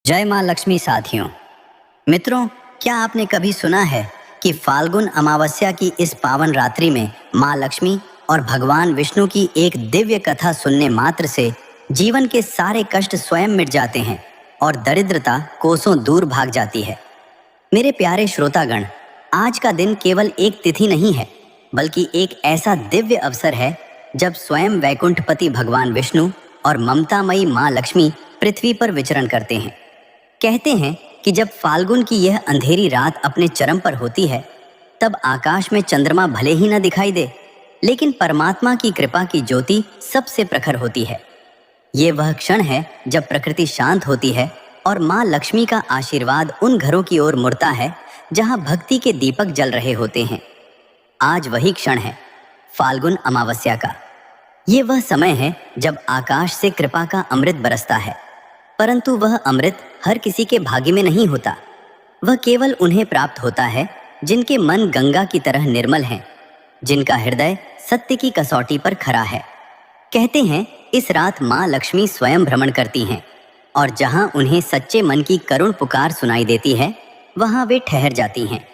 जय माँ लक्ष्मी साथियों। मित्रों, क्या आपने कभी सुना है कि फाल्गुन अमावस्या की इस पावन रात्रि में माँ लक्ष्मी और भगवान विष्णु की एक दिव्य कथा सुनने मात्र से जीवन के सारे कष्ट स्वयं मिट जाते हैं और दरिद्रता कोसों दूर भाग जाती है। मेरे प्यारे श्रोतागण, आज का दिन केवल एक तिथि नहीं है, बल्कि एक ऐसा दिव्य अवसर है जब स्वयं वैकुंठपति भगवान विष्णु और ममतामयी माँ लक्ष्मी पृथ्वी पर विचरण करते हैं। कहते हैं कि जब फाल्गुन की यह अंधेरी रात अपने चरम पर होती है, तब आकाश में चंद्रमा भले ही न दिखाई दे, लेकिन परमात्मा की कृपा की ज्योति सबसे प्रखर होती है। ये वह क्षण है जब प्रकृति शांत होती है और माँ लक्ष्मी का आशीर्वाद उन घरों की ओर मुड़ता है जहाँ भक्ति के दीपक जल रहे होते हैं। आज वही क्षण है, फाल्गुन अमावस्या का। ये वह समय है जब आकाश से कृपा का अमृत बरसता है, परंतु वह अमृत हर किसी के भाग्य में नहीं होता। वह केवल उन्हें प्राप्त होता है जिनके मन गंगा की तरह निर्मल हैं, जिनका हृदय सत्य की कसौटी पर खरा है। कहते हैं इस रात माँ लक्ष्मी स्वयं भ्रमण करती हैं और जहाँ उन्हें सच्चे मन की करुण पुकार सुनाई देती है, वहाँ वे ठहर जाती हैं।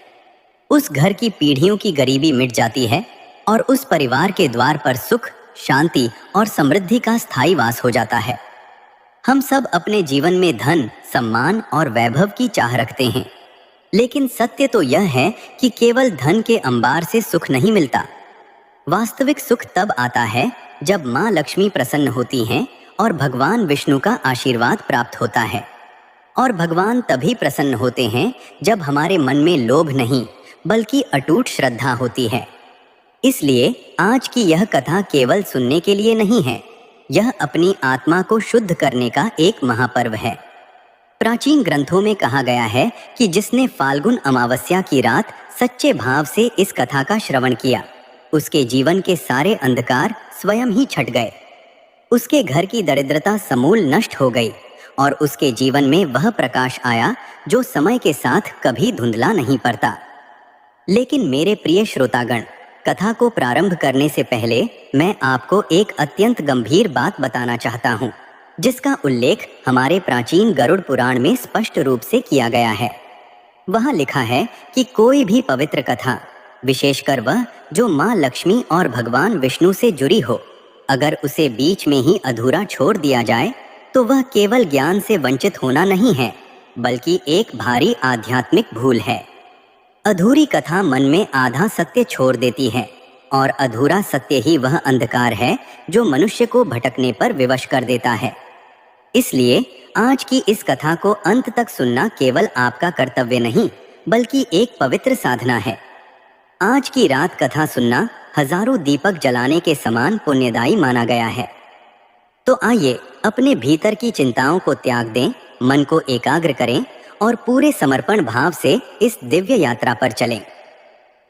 उस घर की पीढ़ियों की गरीबी मिट जाती है और उस परिवार के द्वार पर सुख, शांति और समृद्धि का स्थायी वास हो जाता है। हम सब अपने जीवन में धन, सम्मान और वैभव की चाह रखते हैं, लेकिन सत्य तो यह है कि केवल धन के अंबार से सुख नहीं मिलता। वास्तविक सुख तब आता है जब माँ लक्ष्मी प्रसन्न होती हैं और भगवान विष्णु का आशीर्वाद प्राप्त होता है। और भगवान तभी प्रसन्न होते हैं जब हमारे मन में लोभ नहीं, बल्कि अटूट श्रद्धा होती है। इसलिए आज की यह कथा केवल सुनने के लिए नहीं है, यह अपनी आत्मा को शुद्ध करने का एक महापर्व है। प्राचीन ग्रंथों में कहा गया है कि जिसने फाल्गुन अमावस्या की रात सच्चे भाव से इस कथा का श्रवण किया, उसके जीवन के सारे अंधकार स्वयं ही छट गए। उसके घर की दरिद्रता समूल नष्ट हो गई और उसके जीवन में वह प्रकाश आया जो समय के साथ कभी धुंधला नहीं पड़ता। लेकिन मेरे प्रिय श्रोतागण, कथा को प्रारंभ करने से पहले मैं आपको एक अत्यंत गंभीर बात बताना चाहता हूँ, जिसका उल्लेख हमारे प्राचीन गरुड़ पुराण में स्पष्ट रूप से किया गया है। वहाँ लिखा है कि कोई भी पवित्र कथा, विशेषकर वह जो माँ लक्ष्मी और भगवान विष्णु से जुड़ी हो, अगर उसे बीच में ही अधूरा छोड़ दिया जाए तो वह केवल ज्ञान से वंचित होना नहीं है, बल्कि एक भारी आध्यात्मिक भूल है। अधूरी कथा मन में आधा सत्य छोड़ देती है और अधूरा सत्य ही वह अंधकार है जो मनुष्य को भटकने पर विवश कर देता है। इसलिए आज की इस कथा को अंत तक सुनना केवल आपका कर्तव्य नहीं, बल्कि एक पवित्र साधना है। आज की रात कथा सुनना हजारों दीपक जलाने के समान पुण्यदायी माना गया है। तो आइए अपने भीतर की चिंताओं को त्याग दें, मन को एकाग्र करें और पूरे समर्पण भाव से इस दिव्य यात्रा पर चलें।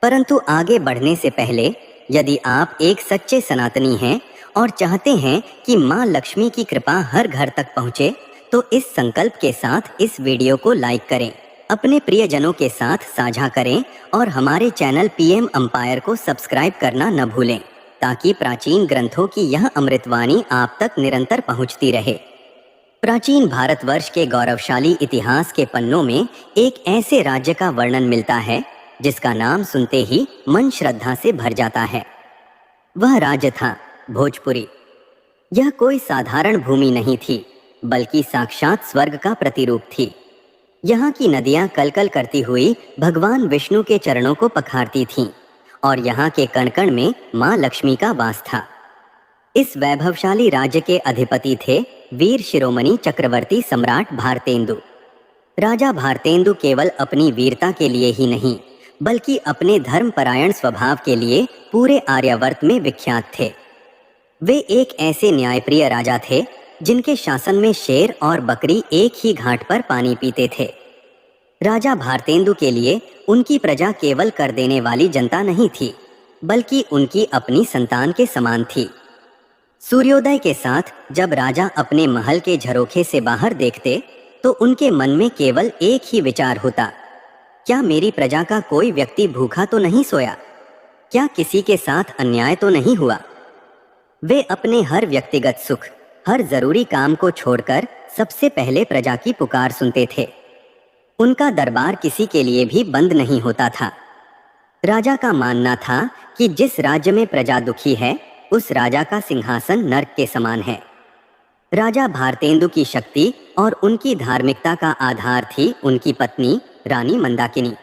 परंतु आगे बढ़ने से पहले, यदि आप एक सच्चे सनातनी हैं और चाहते हैं कि माँ लक्ष्मी की कृपा हर घर तक पहुँचे, तो इस संकल्प के साथ इस वीडियो को लाइक करें, अपने प्रियजनों के साथ साझा करें और हमारे चैनल पीएम अंपायर को सब्सक्राइब करना न भूलें, ताकि प्राचीन ग्रंथों की यह अमृतवाणी आप तक निरंतर पहुँचती रहे। प्राचीन भारतवर्ष के गौरवशाली इतिहास के पन्नों में एक ऐसे राज्य का वर्णन मिलता है जिसका नाम सुनते ही मन श्रद्धा से भर जाता है। वह राज्य था भोजपुरी। यह कोई साधारण भूमि नहीं थी, बल्कि साक्षात स्वर्ग का प्रतिरूप थी। यहाँ की नदियाँ कलकल करती हुई भगवान विष्णु के चरणों को पखारती थीं और यहाँ के कण कण में माँ लक्ष्मी का वास था। इस वैभवशाली राज्य के अधिपति थे वीर शिरोमणि चक्रवर्ती सम्राट भारतेंदु। राजा भारतेंदु केवल अपनी वीरता के लिए ही नहीं, बल्कि अपने धर्मपरायण स्वभाव के लिए पूरे आर्यावर्त में विख्यात थे। वे एक ऐसे न्यायप्रिय राजा थे जिनके शासन में शेर और बकरी एक ही घाट पर पानी पीते थे। राजा भारतेंदु के लिए उनकी प्रजा केवल कर देने वाली जनता नहीं थी, बल्कि उनकी अपनी संतान के समान थी। सूर्योदय के साथ जब राजा अपने महल के झरोखे से बाहर देखते, तो उनके मन में केवल एक ही विचार होता, क्या मेरी प्रजा का कोई व्यक्ति भूखा तो नहीं सोया? क्या किसी के साथ अन्याय तो नहीं हुआ? वे अपने हर व्यक्तिगत सुख, हर जरूरी काम को छोड़कर सबसे पहले प्रजा की पुकार सुनते थे। उनका दरबार किसी के लिए भी बंद नहीं होता था। राजा का मानना था कि जिस राज्य में प्रजा दुखी है, उस राजा का सिंहासन नर्क के समान है। राजा भारतेंदु की शक्ति और उनकी धार्मिकता का आधार थी उनकी पत्नी रानी मंदाकिनी।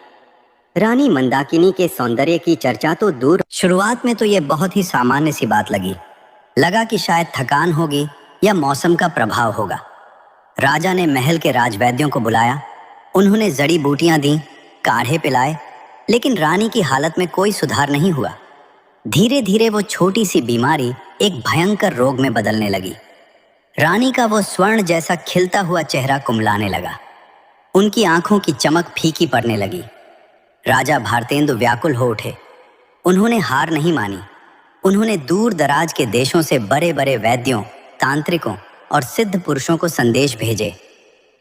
रानी मंदाकिनी के सौंदर्य की चर्चा तो दूर, शुरुआत में तो ये बहुत ही सामान्य सी बात लगा कि शायद थकान होगी या मौसम का प्रभाव होगा। राजा ने महल के राजवैद्यों को बुलाया, उन्होंने जड़ी बूटियां दी, काढ़े पिलाए, लेकिन रानी की हालत में कोई सुधार नहीं हुआ। धीरे धीरे वो छोटी सी बीमारी एक भयंकर रोग में बदलने लगी। रानी का वो स्वर्ण जैसा खिलता हुआ चेहरा कुम्हलाने लगा, उनकी आंखों की चमक फीकी पड़ने लगी। राजा भारतेंदु व्याकुल हो उठे। उन्होंने हार नहीं मानी। उन्होंने दूर दराज के देशों से बड़े बड़े वैद्यों, तांत्रिकों और सिद्ध पुरुषों को संदेश भेजे।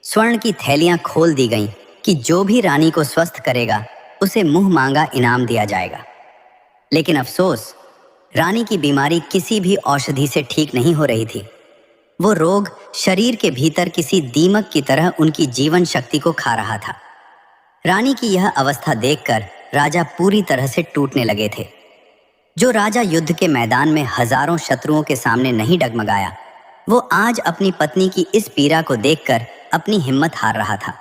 स्वर्ण की थैलियां खोल दी गईं कि जो भी रानी को स्वस्थ करेगा उसे मुंह मांगा इनाम दिया जाएगा। लेकिन अफसोस, रानी की बीमारी किसी भी औषधि से ठीक नहीं हो रही थी। वो रोग शरीर के भीतर किसी दीमक की तरह उनकी जीवन शक्ति को खा रहा था। रानी की यह अवस्था देखकर राजा पूरी तरह से टूटने लगे थे। जो राजा युद्ध के मैदान में हजारों शत्रुओं के सामने नहीं डगमगाया, वो आज अपनी पत्नी की इस पीड़ा को देखकर अपनी हिम्मत हार रहा था।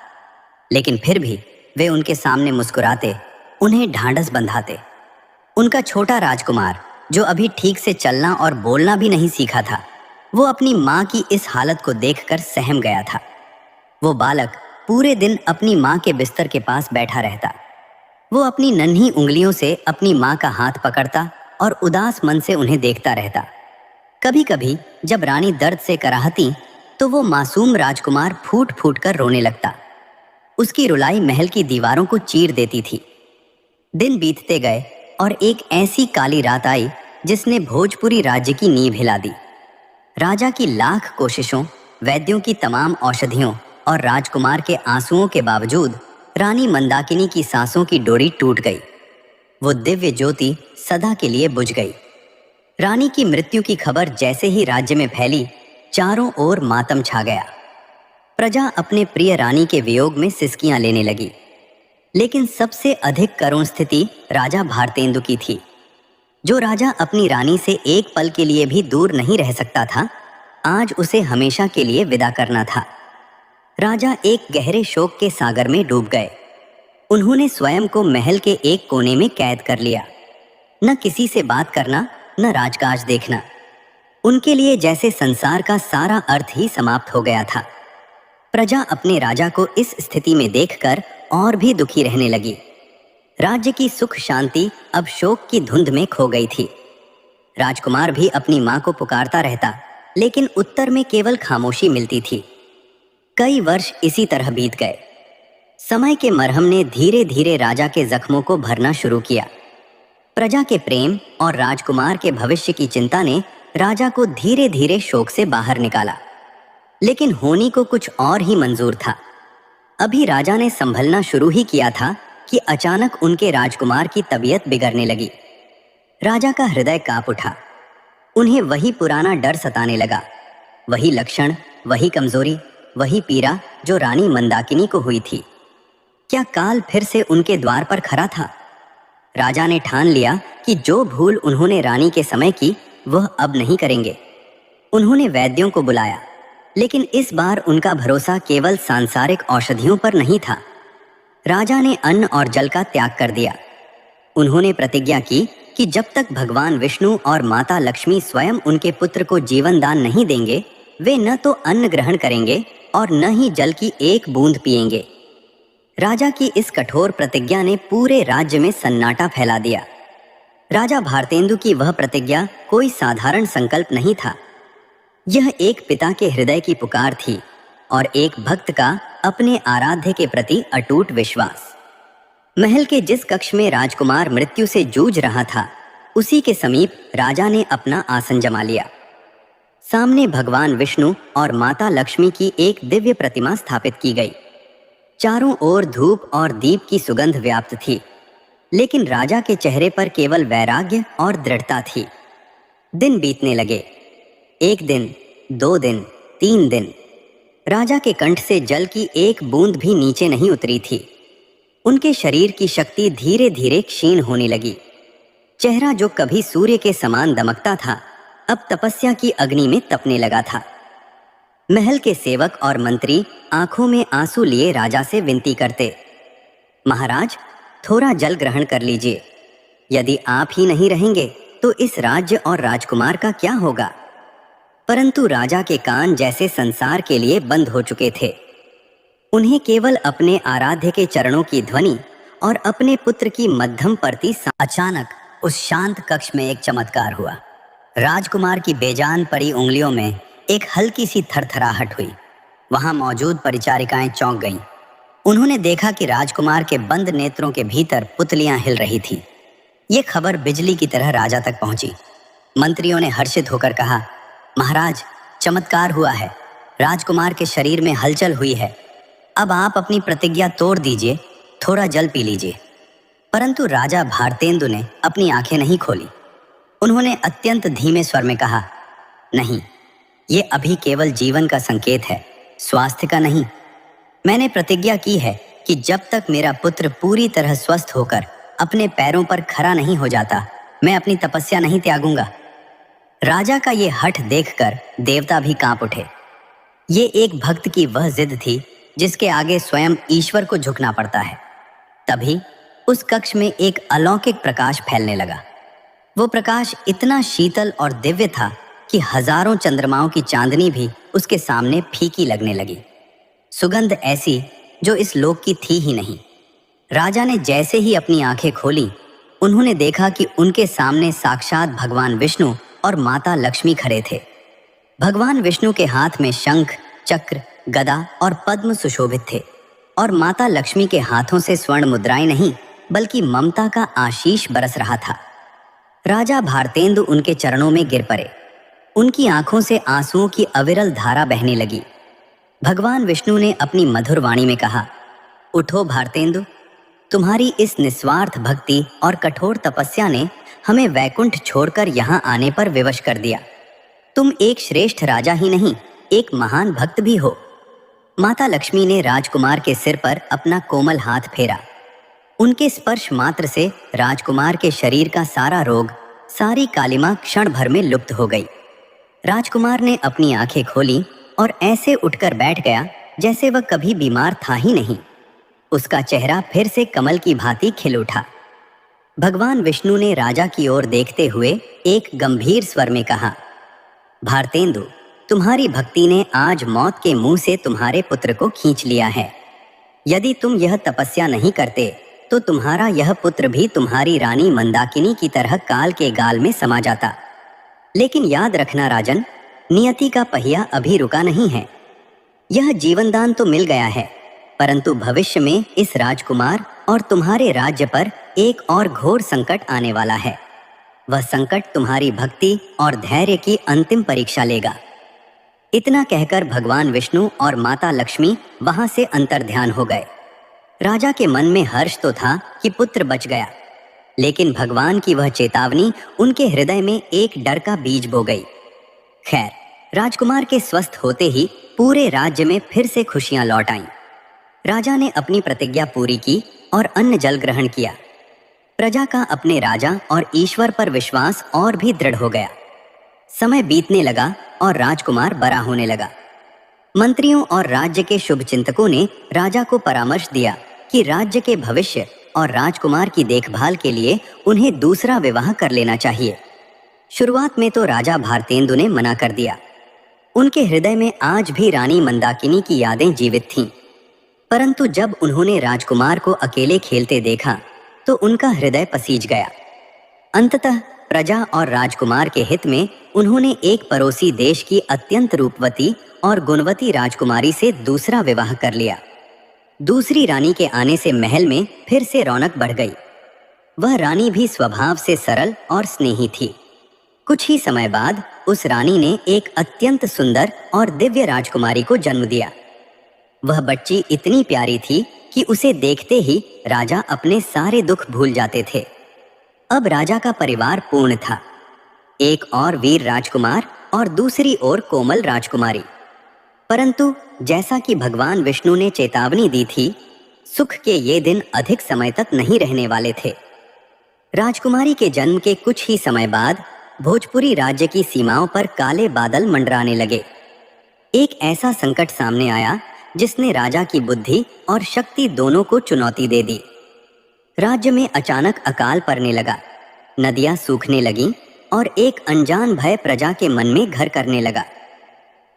लेकिन फिर भी वे उनके सामने मुस्कुराते, उन्हें ढांढस बंधाते। उनका छोटा राजकुमार, जो अभी ठीक से चलना और बोलना भी नहीं सीखा था, वो अपनी माँ की इस हालत को देखकर सहम गया था। वो बालक पूरे दिन अपनी माँ के बिस्तर के पास बैठा रहता। वो अपनी नन्ही उंगलियों से अपनी माँ का हाथ पकड़ता और उदास मन से उन्हें देखता रहता। कभी कभी जब रानी दर्द से कराहती तो वो मासूम राजकुमार फूट फूट कर रोने लगता। उसकी रुलाई महल की दीवारों को चीर देती थी। दिन बीतते गए और एक ऐसी काली रात आई जिसने भोजपुरी राज्य की नींव हिला दी। राजा की लाख कोशिशों, वैद्यों की तमाम औषधियों और राजकुमार के आंसुओं के बावजूद रानी मंदाकिनी की सांसों की डोरी टूट गई। वो दिव्य ज्योति सदा के लिए बुझ गई। रानी की मृत्यु की खबर जैसे ही राज्य में फैली, चारों ओर मातम छा गया। प्रजा अपने प्रिय रानी के वियोग में सिसकियां लेने लगी। लेकिन सबसे अधिक करुण स्थिति राजा भारतेंदु की थी। जो राजा अपनी रानी से एक पल के लिए भी दूर नहीं रह सकता था, आज उसे हमेशा के लिए विदा करना था। राजा एक गहरे शोक के सागर में डूब गए। उन्होंने स्वयं को महल के एक कोने में कैद कर लिया। न किसी से बात करना, न राजकाज देखना। उनके लिए जैसे संसार का सारा अर्थ ही समाप्त हो गया था। प्रजा अपने राजा को इस स्थिति में देखकर और भी दुखी रहने लगी। राज्य की सुख शांति अब शोक की धुंध में खो गई थी। राजकुमार भी अपनी माँ को पुकारता रहता, लेकिन उत्तर में केवल खामोशी मिलती थी। कई वर्ष इसी तरह बीत गए। समय के मरहम ने धीरे धीरे राजा के जख्मों को भरना शुरू किया। प्रजा के प्रेम और राजकुमार के भविष्य की चिंता ने राजा को धीरे धीरे शोक से बाहर निकाला। लेकिन होनी को कुछ और ही मंजूर था। अभी राजा ने संभलना शुरू ही किया था कि अचानक उनके राजकुमार की तबीयत बिगड़ने लगी। राजा का हृदय कांप उठा। उन्हें वही पुराना डर सताने लगा, वही लक्षण, वही कमजोरी, वही पीड़ा जो रानी मंदाकिनी को हुई थी। क्या काल फिर से उनके द्वार पर खड़ा था? राजा ने ठान लिया कि जो भूल उन्होंने रानी के समय की, वह अब नहीं करेंगे। उन्होंने वैद्यों को बुलाया, लेकिन इस बार उनका भरोसा केवल सांसारिक औषधियों पर नहीं था। राजा ने अन्न और जल का त्याग कर दिया। उन्होंने प्रतिज्ञा की कि जब तक भगवान विष्णु और माता लक्ष्मी स्वयं उनके पुत्र को जीवन दान नहीं देंगे, वे न तो अन्न ग्रहण करेंगे और न ही जल की एक बूंद पिएंगे। राजा की इस कठोर प्रतिज्ञा ने पूरे राज्य में सन्नाटा फैला दिया। राजा भारतेंदु की वह प्रतिज्ञा कोई साधारण संकल्प नहीं था। यह एक पिता के हृदय की पुकार थी और एक भक्त का अपने आराध्य के प्रति अटूट विश्वास। महल के जिस कक्ष में राजकुमार मृत्यु से जूझ रहा था, उसी के समीप राजा ने अपना आसन जमा लिया। सामने भगवान विष्णु और माता लक्ष्मी की एक दिव्य प्रतिमा स्थापित की गई। चारों ओर धूप और दीप की सुगंध व्याप्त थी, लेकिन राजा के चेहरे पर केवल वैराग्य और दृढ़ता थी। दिन बीतने लगे। 1 दिन, 2 दिन, 3 दिन। राजा के कंठ से जल की एक बूंद भी नीचे नहीं उतरी थी। उनके शरीर की शक्ति धीरे धीरे क्षीण होने लगी। चेहरा जो कभी सूर्य के समान दमकता था, अब तपस्या की अग्नि में तपने लगा था। महल के सेवक और मंत्री आंखों में आंसू लिए राजा से विनती करते, महाराज, थोड़ा जल ग्रहण कर लीजिए। यदि आप ही नहीं रहेंगे तो इस राज्य और राजकुमार का क्या होगा? परंतु राजा के कान जैसे संसार के लिए बंद हो चुके थे। उन्हें केवल अपने आराध्य के चरणों की ध्वनि और अपने पुत्र की मध्यम परती। अचानक उस शांत कक्ष में एक चमत्कार हुआ। राजकुमार की बेजान पड़ी उंगलियों में एक हल्की सी थरथराहट हुई। वहां मौजूद परिचारिकाएं चौंक गईं। उन्होंने देखा कि राजकुमार के बंद नेत्रों के भीतर पुतलियां हिल रही थीं। ये खबर बिजली की तरह राजा तक पहुंची। मंत्रियों ने हर्षित होकर कहा, महाराज, चमत्कार हुआ है। राजकुमार के शरीर में हलचल हुई है। अब आप अपनी प्रतिज्ञा तोड़ दीजिए, थोड़ा जल पी लीजिए। परंतु राजा भारतेंदु ने अपनी आंखें नहीं खोली। उन्होंने अत्यंत धीमे स्वर में कहा, नहीं, ये अभी केवल जीवन का संकेत है, स्वास्थ्य का नहीं। मैंने प्रतिज्ञा की है कि जब तक मेरा पुत्र पूरी तरह स्वस्थ होकर अपने पैरों पर खड़ा नहीं हो जाता, मैं अपनी तपस्या नहीं त्यागूंगा। राजा का ये हठ देखकर देवता भी कांप उठे। ये एक भक्त की वह जिद थी जिसके आगे स्वयं ईश्वर को झुकना पड़ता है। तभी उस कक्ष में एक अलौकिक प्रकाश फैलने लगा। वो प्रकाश इतना शीतल और दिव्य था कि हजारों चंद्रमाओं की चांदनी भी उसके सामने फीकी लगने लगी। सुगंध ऐसी जो इस लोक की थी ही नहीं। राजा ने जैसे ही अपनी आंखें खोली, उन्होंने देखा कि उनके सामने साक्षात भगवान विष्णु और माता लक्ष्मी खड़े थे। भगवान विष्णु के हाथ में शंख, चक्र, गदा और पद्म सुशोभित थे और माता लक्ष्मी के हाथों से स्वर्ण मुद्राएं नहीं बल्कि ममता का आशीष बरस रहा था। राजा भारतेंदु उनके चरणों में गिर पड़े। उनकी आंखों से आंसुओं की अविरल धारा बहने लगी। भगवान विष्णु ने अपनी मधुर वाणी में कहा, उठो भारतेंदु, तुम्हारी इस निस्वार्थ भक्ति और कठोर तपस्या ने हमें वैकुंठ छोड़कर यहाँ आने पर विवश कर दिया। तुम एक श्रेष्ठ राजा ही नहीं, एक महान भक्त भी हो। माता लक्ष्मी ने राजकुमार के सिर पर अपना कोमल हाथ फेरा। उनके स्पर्श मात्र से राजकुमार के शरीर का सारा रोग, सारी कालिमा क्षण भर में लुप्त हो गई। राजकुमार ने अपनी आंखें खोली और ऐसे उठकर बैठ गया जैसे वह कभी बीमार था ही नहीं। उसका चेहरा फिर से कमल की भांति खिल उठा। भगवान विष्णु ने राजा की ओर देखते हुए एक गंभीर स्वर में कहा, भारतेंदु, तुम्हारी भक्ति ने आज मौत के मुंह से तुम्हारे पुत्र को खींच लिया है। यदि तुम यह तपस्या नहीं करते तो तुम्हारा यह पुत्र भी तुम्हारी रानी मंदाकिनी की तरह काल के गाल में समा जाता। लेकिन याद रखना राजन, नियति का पहिया अभी रुका नहीं है। यह जीवनदान तो मिल गया है, परंतु भविष्य में इस राजकुमार और तुम्हारे राज्य पर एक और घोर संकट आने वाला है। वह संकट तुम्हारी भक्ति और धैर्य की अंतिम परीक्षा लेगा। इतना कहकर भगवान विष्णु और माता लक्ष्मी वहां से अंतर्ध्यान हो गए। राजा के मन में हर्ष तो था कि पुत्र बच गया, लेकिन भगवान की वह चेतावनी उनके हृदय में एक डर का बीज बो गई। खैर, राजकुमार के स्वस्थ होते ही पूरे राज्य में फिर से खुशियां लौट आईं। राजा ने अपनी प्रतिज्ञा पूरी की और अन्न जल ग्रहण किया। प्रजा का अपने राजा और ईश्वर पर विश्वास और भी दृढ़ हो गया। समय बीतने लगा और राजकुमार बड़ा होने लगा। मंत्रियों और राज्य के शुभ चिंतकों ने राजा को परामर्श दिया कि राज्य के भविष्य और राजकुमार की देखभाल के लिए उन्हें दूसरा विवाह कर लेना चाहिए। शुरुआत में तो राजा भारतेंदु ने मना कर दिया। उनके हृदय में आज भी रानी मंदाकिनी की यादें जीवित थीं। परंतु जब उन्होंने राजकुमार को अकेले खेलते देखा तो उनका हृदय पसीज गया। अंततः प्रजा और राजकुमार के हित में उन्होंने एक पड़ोसी देश की अत्यंत रूपवती और गुणवती राजकुमारी से दूसरा विवाह कर लिया। दूसरी रानी के आने से महल में फिर से रौनक बढ़ गई। वह रानी भी स्वभाव से सरल और स्नेही थी। कुछ ही समय बाद उस रानी ने एक अत्यंत सुंदर और दिव्य राजकुमारी को जन्म दिया। वह बच्ची इतनी प्यारी थी कि उसे देखते ही राजा अपने सारे दुख भूल जाते थे। अब राजा का परिवार पूर्ण था। एक और वीर राजकुमार और दूसरी ओर कोमल राजकुमारी। परंतु जैसा कि भगवान विष्णु ने चेतावनी दी थी, सुख के ये दिन अधिक समय तक नहीं रहने वाले थे। राजकुमारी के जन्म के कुछ ही समय बाद भोजपुरी राज्य की सीमाओं पर काले बादल मंडराने लगे। एक ऐसा संकट सामने आया जिसने राजा की बुद्धि और शक्ति दोनों को चुनौती दे दी। राज्य में अचानक अकाल पड़ने लगा, नदियां सूखने लगीं और एक अनजान भय प्रजा के मन में घर करने लगा।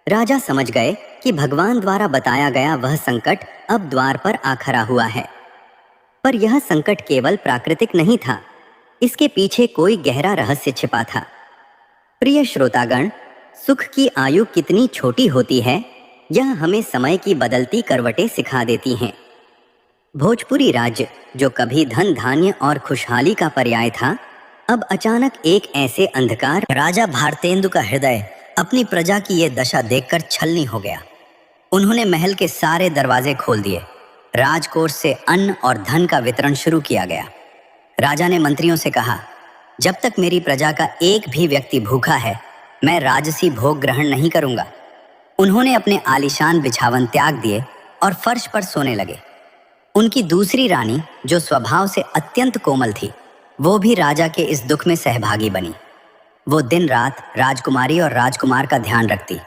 राजा समझ गए कि भगवान द्वारा बताया गया वह संकट अब द्वार पर आ खड़ा हुआ है। पर यह संकट केवल प्राकृतिक नहीं था, इसके पीछे कोई गहरा रहस्य छिपा था। प्रिय श्रोतागण, सुख की आयु कितनी छोटी होती है, यह हमें समय की बदलती करवटें सिखा देती हैं। भोजपुरी राज्य, जो कभी धन धान्य और खुशहाली का पर्याय था, अब अचानक एक ऐसे अंधकार। राजा भारतेंदु का हृदय अपनी प्रजा की यह दशा देखकर छलनी हो गया। उन्होंने महल के सारे दरवाजे खोल दिए, राजकोष से अन्न और धन का वितरण शुरू किया गया। राजा ने मंत्रियों से कहा, जब तक मेरी प्रजा का एक भी व्यक्ति भूखा है, मैं राजसी भोग ग्रहण नहीं करूंगा। उन्होंने अपने आलीशान बिछावन त्याग दिए और फर्श पर सोने लगे। उनकी दूसरी रानी, जो स्वभाव से अत्यंत कोमल थी, वो भी राजा के इस दुख में सहभागी बनी। वो दिन रात राजकुमारी और राजकुमार का ध्यान रखती,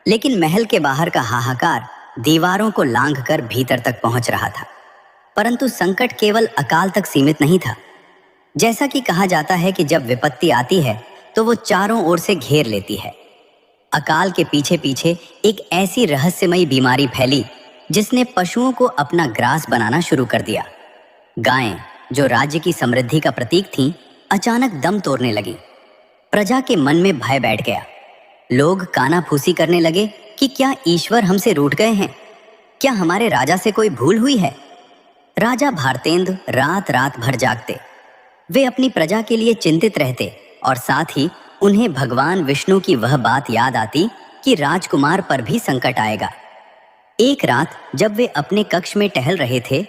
लेकिन महल के बाहर का हाहाकार दीवारों को लांघकर भीतर तक पहुंच रहा था। परंतु संकट केवल अकाल तक सीमित नहीं था। जैसा कि कहा जाता है कि जब विपत्ति आती है तो वो चारों ओर से घेर लेती है। अकाल के पीछे पीछे एक ऐसी रहस्यमयी बीमारी फैली जिसने पशुओं को अपना ग्रास बनाना शुरू कर दिया। गायें, जो राज्य की समृद्धि का प्रतीक थीं, अचानक दम तोड़ने लगी। प्रजा के मन में भय बैठ गया। लोग कानाफूसी करने लगे कि क्या ईश्वर हमसे रूठ गए हैं? क्या हमारे राजा से कोई भूल हुई है? राजा भारतेंद्र रात रात भर जागते। वे अपनी प्रजा के लिए चिंतित रहते और साथ ही उन्हें भगवान विष्णु की वह बात याद आती कि राजकुमार पर भी संकट आएगा। एक रात जब वे अपने कक्ष में टहल रहे थे,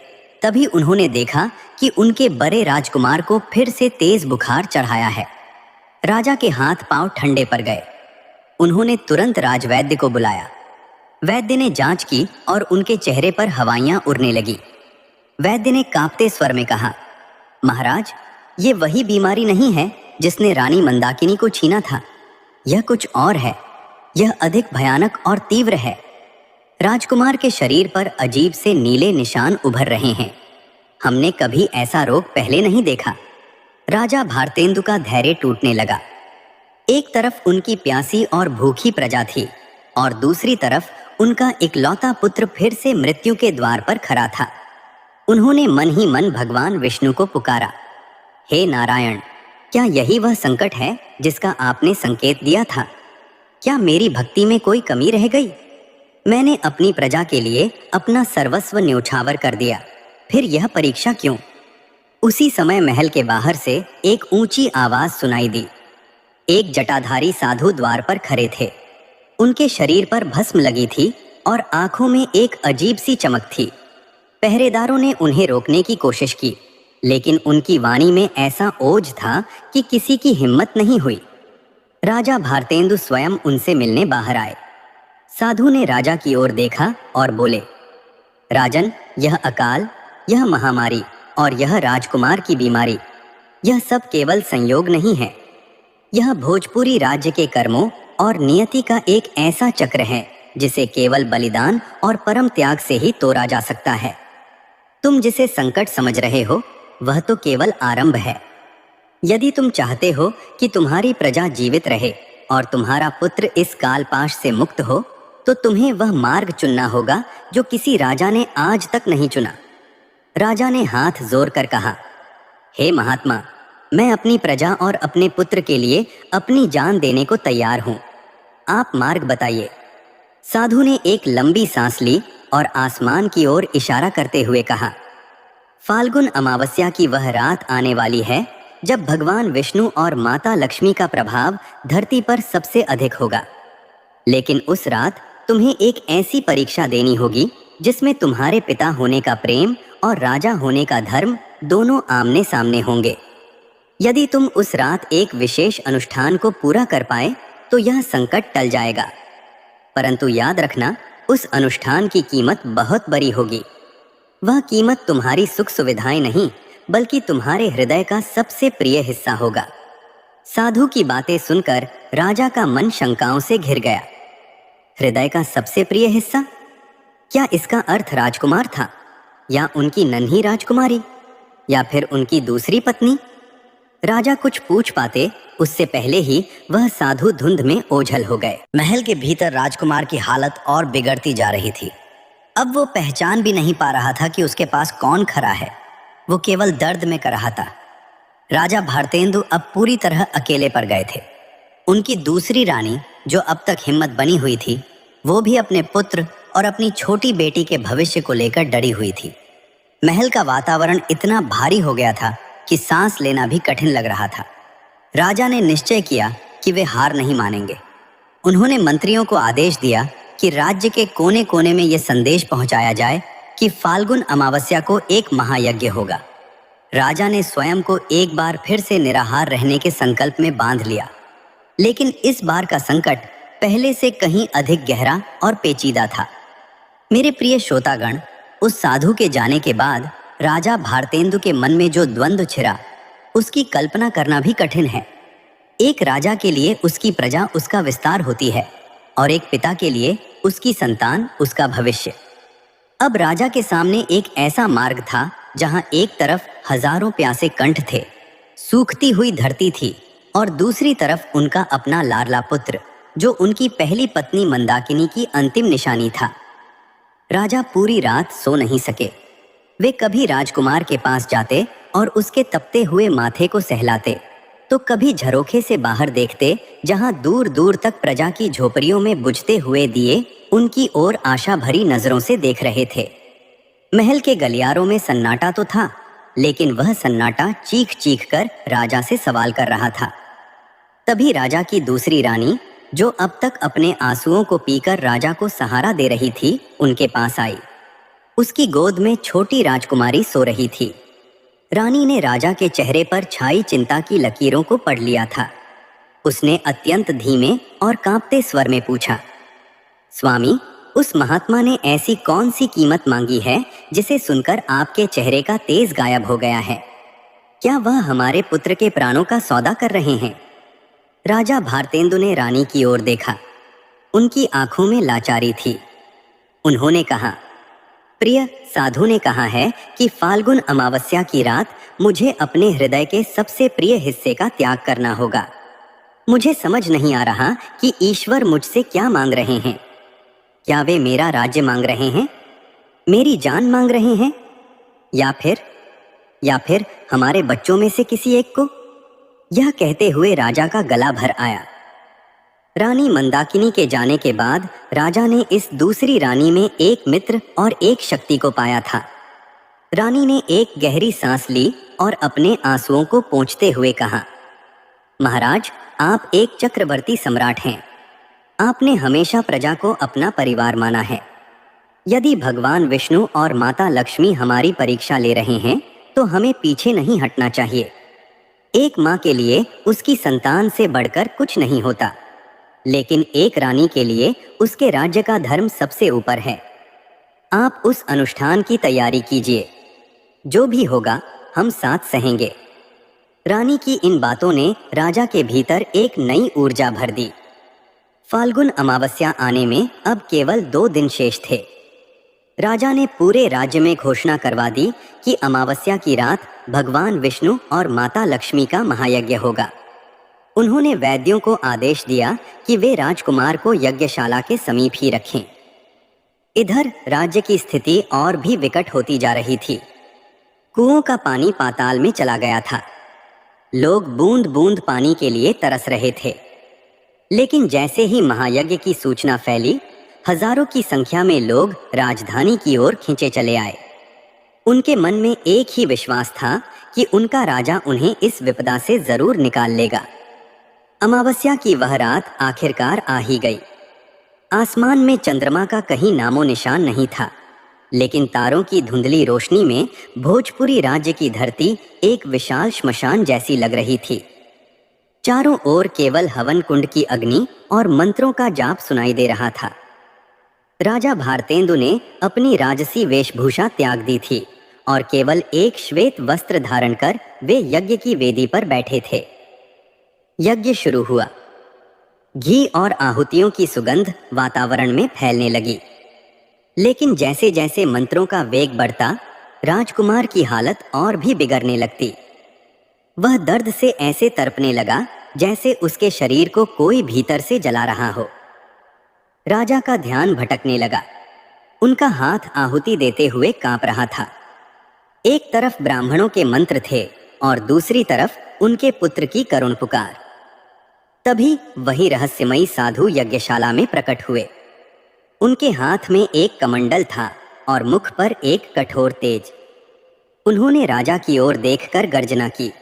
तभी उन्होंने देखा कि उनके बड़े राजकुमार को फिर से तेज बुखार चढ़ाया है। राजा के हाथ पांव ठंडे पड़ गए। उन्होंने तुरंत राजवैद्य को बुलाया। वैद्य ने जांच की और उनके चेहरे पर हवाइयां उड़ने लगी। वैद्य ने कांपते स्वर में कहा, महाराज, ये वही बीमारी नहीं है जिसने रानी मंदाकिनी को छीना था। यह कुछ और है। यह अधिक भयानक और तीव्र है। राजकुमार के शरीर पर अजीब से नीले निशान उभर रहे हैं। हमने कभी ऐसा रोग पहले नहीं देखा। राजा भारतेंदु का धैर्य टूटने लगा। एक तरफ उनकी प्यासी और भूखी प्रजा थी और दूसरी तरफ उनका इकलौता पुत्र फिर से मृत्यु के द्वार पर खड़ा था। उन्होंने मन ही मन भगवान विष्णु को पुकारा, हे नारायण, क्या यही वह संकट है जिसका आपने संकेत दिया था? क्या मेरी भक्ति में कोई कमी रह गई? मैंने अपनी प्रजा के लिए अपना सर्वस्व न्योछावर कर दिया, फिर यह परीक्षा क्यों? उसी समय महल के बाहर से एक ऊंची आवाज सुनाई दी। एक जटाधारी साधु द्वार पर खड़े थे। उनके शरीर पर भस्म लगी थी और आंखों में एक अजीब सी चमक थी। पहरेदारों ने उन्हें रोकने की कोशिश की, लेकिन उनकी वाणी में ऐसा ओज था कि किसी की हिम्मत नहीं हुई। राजा भारतेंदु स्वयं उनसे मिलने बाहर आए। साधु ने राजा की ओर देखा और बोले, राजन, यह अकाल, यह महामारी और यह राजकुमार की बीमारी, यह सब केवल संयोग नहीं है। यह भोजपुरी राज्य के कर्मों और नियति का एक ऐसा चक्र है जिसे केवल बलिदान और परम त्याग से ही तोड़ा जा सकता है। तुम जिसे संकट समझ रहे हो, वह तो केवल आरंभ है। यदि तुम चाहते हो कि तुम्हारी प्रजा जीवित रहे और तुम्हारा पुत्र इस कालपाश से मुक्त हो, तो तुम्हें वह मार्ग चुनना होगा जो किसी राजा ने आज तक नहीं चुना। राजा ने हाथ जोड़ कर कहा, हे महात्मा, मैं अपनी प्रजा और अपने पुत्र के लिए अपनी जान देने को तैयार हूं। आप मार्ग बताइए। साधु ने एक लंबी सांस ली और आसमान की ओर इशारा करते हुए कहा, फाल्गुन अमावस्या की वह रात आने वाली है जब भगवान विष्णु और माता लक्ष्मी का प्रभाव धरती पर सबसे अधिक होगा। लेकिन उस रात तुम्हें एक ऐसी परीक्षा देनी होगी जिसमें तुम्हारे पिता होने का प्रेम और राजा होने का धर्म दोनों आमने सामने होंगे। यदि तुम उस रात एक विशेष अनुष्ठान को पूरा कर पाए तो यह संकट टल जाएगा। परंतु याद रखना उस अनुष्ठान की कीमत बहुत बड़ी होगी। वह कीमत तुम्हारी सुख सुविधाएं नहीं, बल्कि तुम्हारे हृदय का सबसे प्रिय हिस्सा होगा। साधु की बातें सुनकर राजा का मन शंकाओं से घिर गया। हृदय का सबसे प्रिय हिस्सा? क्या इसका अर्थ राजकुमार था, या उनकी नन्ही राजकुमारी, या फिर उनकी दूसरी पत्नी? राजा कुछ पूछ पाते उससे पहले ही वह साधु धुंध में ओझल हो गए। महल के भीतर राजकुमार की हालत और बिगड़ती जा रही थी। अब वो पहचान भी नहीं पा रहा था कि उसके पास कौन खड़ा है। वो केवल दर्द में कर रहा था। राजा भारतेंदु अब पूरी तरह अकेले पड़ गए थे। उनकी दूसरी रानी, जो अब तक हिम्मत बनी हुई थी, वो भी अपने पुत्र और अपनी छोटी बेटी के भविष्य को लेकर डरी हुई थी। महल का वातावरण इतना भारी हो गया था कि सांस लेना भी कठिन लग रहा था। राजा ने निश्चय किया कि वे हार नहीं मानेंगे। उन्होंने मंत्रियों को आदेश दिया कि राज्य के कोने कोने में यह संदेश पहुंचाया जाए कि फाल्गुन अमावस्या को एक महायज्ञ होगा। राजा ने स्वयं को एक बार फिर से निराहार रहने के संकल्प में बांध लिया, लेकिन इस बार का संकट पहले से कहीं अधिक गहरा और पेचीदा था। मेरे प्रिय श्रोतागण, उस साधु के जाने के बाद राजा भारतेंदु के मन में जो द्वंद्व छिरा, उसकी कल्पना करना भी कठिन है। एक राजा के लिए उसकी प्रजा उसका विस्तार होती है, और एक पिता के लिए उसकी संतान उसका भविष्य। अब राजा के सामने एक ऐसा मार्ग था जहां एक तरफ हजारों प्यासे कंठ थे, सूखती हुई धरती थी, और दूसरी तरफ उनका अपना लाडला पुत्र, जो उनकी पहली पत्नी मंदाकिनी की अंतिम निशानी था। राजा पूरी रात सो नहीं सके। वे कभी राजकुमार के पास जाते और उसके तपते हुए माथे को सहलाते, तो कभी झरोखे से बाहर देखते जहां दूर दूर तक प्रजा की झोपड़ियों में बुझते हुए दिए उनकी ओर आशा भरी नजरों से देख रहे थे। महल के गलियारों में सन्नाटा तो था, लेकिन वह सन्नाटा चीख चीख कर राजा से सवाल कर रहा था। तभी राजा की दूसरी रानी, जो अब तक अपने आंसुओं को पीकर राजा को सहारा दे रही थी, उनके पास आई। उसकी गोद में छोटी राजकुमारी सो रही थी। रानी ने राजा के चेहरे पर छाई चिंता की लकीरों को पढ़ लिया था। उसने अत्यंत धीमे और कांपते स्वर में पूछा, स्वामी, उस महात्मा ने ऐसी कौन सी कीमत मांगी है जिसे सुनकर आपके चेहरे का तेज गायब हो गया है? क्या वह हमारे पुत्र के प्राणों का सौदा कर रहे हैं? राजा भारतेंदु ने रानी की ओर देखा। उनकी आंखों में लाचारी थी। उन्होंने कहा, प्रिय, साधु ने कहा है कि फाल्गुन अमावस्या की रात मुझे अपने हृदय के सबसे प्रिय हिस्से का त्याग करना होगा। मुझे समझ नहीं आ रहा कि ईश्वर मुझसे क्या मांग रहे हैं। क्या वे मेरा राज्य मांग रहे हैं, मेरी जान मांग रहे हैं, या फिर हमारे बच्चों में से किसी एक को? यह कहते हुए राजा का गला भर आया। रानी मंदाकिनी के जाने के बाद राजा ने इस दूसरी रानी में एक मित्र और एक शक्ति को पाया था। रानी ने एक गहरी सांस ली और अपने आंसुओं को पोंछते हुए कहा, महाराज, आप एक चक्रवर्ती सम्राट हैं। आपने हमेशा प्रजा को अपना परिवार माना है। यदि भगवान विष्णु और माता लक्ष्मी हमारी परीक्षा ले रहे हैं, तो हमें पीछे नहीं हटना चाहिए। एक माँ के लिए उसकी संतान से बढ़कर कुछ नहीं होता, लेकिन एक रानी के लिए उसके राज्य का धर्म सबसे ऊपर है। आप उस अनुष्ठान की तैयारी कीजिए। जो भी होगा हम साथ सहेंगे। रानी की इन बातों ने राजा के भीतर एक नई ऊर्जा भर दी। फाल्गुन अमावस्या आने में अब केवल 2 दिन शेष थे। राजा ने पूरे राज्य में घोषणा करवा दी कि अमावस्या की रात भगवान विष्णु और माता लक्ष्मी का महायज्ञ होगा। उन्होंने वैद्यों को आदेश दिया कि वे राजकुमार को यज्ञशाला के समीप ही रखें। इधर राज्य की स्थिति और भी विकट होती जा रही थी। कुओं का पानी पाताल में चला गया था। लोग बूंद बूंद पानी के लिए तरस रहे थे। लेकिन जैसे ही महायज्ञ की सूचना फैली, हजारों की संख्या में लोग राजधानी की ओर खींचे चले आए। उनके मन में एक ही विश्वास था कि उनका राजा उन्हें इस विपदा से जरूर निकाल लेगा। अमावस्या की वह रात आखिरकार आ ही गई। आसमान में चंद्रमा का कहीं नामो निशान नहीं था, लेकिन तारों की धुंधली रोशनी में भोजपुरी राज्य की धरती एक विशाल श्मशान जैसी लग रही थी। चारों ओर केवल हवन कुंड की अग्नि और मंत्रों का जाप सुनाई दे रहा था। राजा भारतेंदु ने अपनी राजसी वेशभूषा त्याग दी थी और केवल एक श्वेत वस्त्र धारण कर वे यज्ञ की वेदी पर बैठे थे। यज्ञ शुरू हुआ। घी और आहुतियों की सुगंध वातावरण में फैलने लगी। लेकिन जैसे जैसे मंत्रों का वेग बढ़ता, राजकुमार की हालत और भी बिगड़ने लगती। वह दर्द से ऐसे तड़पने लगा जैसे उसके शरीर को कोई भीतर से जला रहा हो। राजा का ध्यान भटकने लगा। उनका हाथ आहुति देते हुए कांप रहा था। एक तरफ ब्राह्मणों के मंत्र थे और दूसरी तरफ उनके पुत्र की करुण पुकार। तभी वही रहस्यमयी साधु यज्ञशाला में प्रकट हुए। उनके हाथ में एक कमंडल था और मुख पर एक कठोर तेज। उन्होंने राजा की ओर देखकर गर्जना की।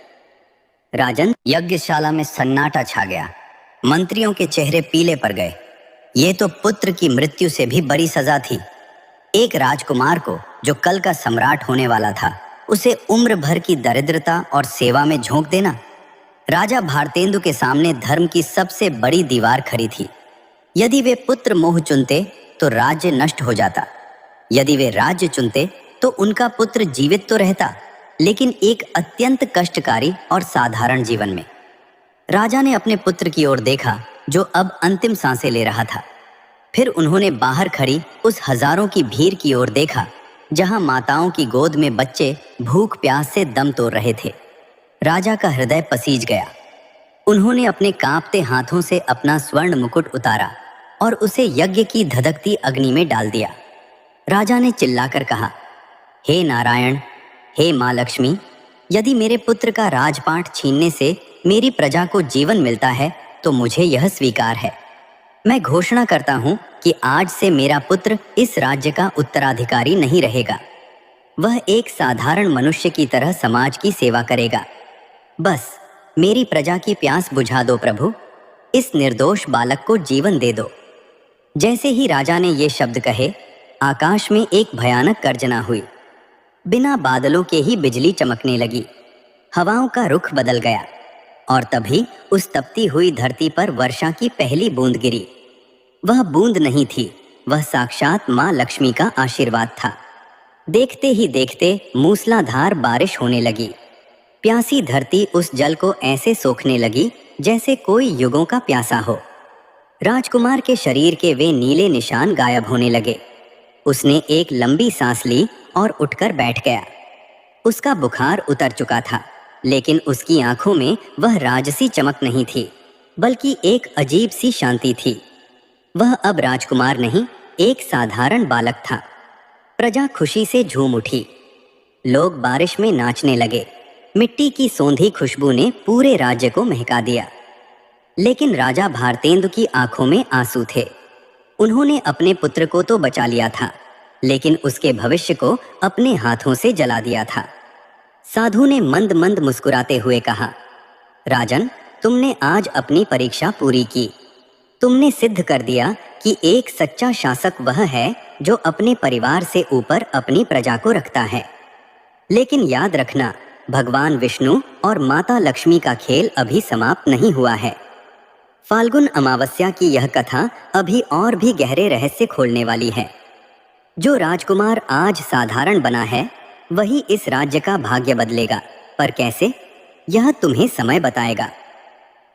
राजन, यज्ञशाला में सन्नाटा छा गया। मंत्रियों के चेहरे पीले पड़ गए। ये तो पुत्र की मृत्यु से भी बड़ी सजा थी। एक राजकुमार को जो कल का सम्राट होने वाला था, उसे उम्र भर की दरिद्रता और सेवा में झोंक देना। राजा भारतेंदु के सामने धर्म की सबसे बड़ी दीवार खड़ी थी। यदि वे पुत्र मोह चुनते तो राज्य नष्ट हो जाता। यदि वे राज्य चुनते तो उनका पुत्र जीवित तो रहता, लेकिन एक अत्यंत कष्टकारी और साधारण जीवन में। राजा ने अपने पुत्र की ओर देखा जो अब अंतिम सांसें ले रहा था। फिर उन्होंने बाहर खड़ी उस हजारों की भीड़ की ओर देखा जहां माताओं की गोद में बच्चे भूख प्यास से दम तोड़ रहे थे। राजा का हृदय पसीज गया। उन्होंने अपने कांपते हाथों से अपना स्वर्ण मुकुट उतारा और उसे यज्ञ की धधकती अग्नि में डाल दिया। राजा ने चिल्लाकर कहा, हे नारायण, हे माँ लक्ष्मी, यदि मेरे पुत्र का राजपाट छीनने से मेरी प्रजा को जीवन मिलता है तो मुझे यह स्वीकार है। मैं घोषणा करता हूं कि आज से मेरा पुत्र इस राज्य का उत्तराधिकारी नहीं रहेगा। वह एक साधारण मनुष्य की तरह समाज की सेवा करेगा। बस मेरी प्रजा की प्यास बुझा दो प्रभु। इस निर्दोष बालक को जीवन दे दो। जैसे ही राजा ने ये शब्द कहे, आकाश में एक भयानक गर्जना हुई। बिना बादलों के ही बिजली चमकने लगी। हवाओं का रुख बदल गया और तभी उस तपती हुई धरती पर वर्षा की पहली बूंद गिरी। वह बूंद नहीं थी, वह साक्षात माँ लक्ष्मी का आशीर्वाद था। देखते ही देखते मूसलाधार बारिश होने लगी। प्यासी धरती उस जल को ऐसे सोखने लगी जैसे कोई युगों का प्यासा हो। राजकुमार के शरीर के वे नीले निशान गायब होने लगे। उसने एक लंबी सांस ली और उठकर बैठ गया। उसका बुखार उतर चुका था, लेकिन उसकी आंखों में वह राजसी चमक नहीं थी, बल्कि एक अजीब सी शांति थी। वह अब राजकुमार नहीं, एक साधारण बालक था। प्रजा खुशी से झूम उठी। लोग बारिश में नाचने लगे। मिट्टी की सौंधी खुशबू ने पूरे राज्य को महका दिया। लेकिन राजा भारतेंदु की आंखों में आंसू थे। उन्होंने अपने पुत्र को तो बचा लिया था, लेकिन उसके भविष्य को अपने हाथों से जला दिया था। साधु ने मंद मंद मुस्कुराते हुए कहा, राजन, तुमने आज अपनी परीक्षा पूरी की। तुमने सिद्ध कर दिया कि एक सच्चा शासक वह है जो अपने परिवार से ऊपर अपनी प्रजा को रखता है। लेकिन याद रखना, भगवान विष्णु और माता लक्ष्मी का खेल अभी समाप्त नहीं हुआ है। फाल्गुन अमावस्या की यह कथा अभी और भी गहरे रहस्य खोलने वाली है। जो राजकुमार आज साधारण बना है, वही इस राज्य का भाग्य बदलेगा। पर कैसे, यह तुम्हें समय बताएगा।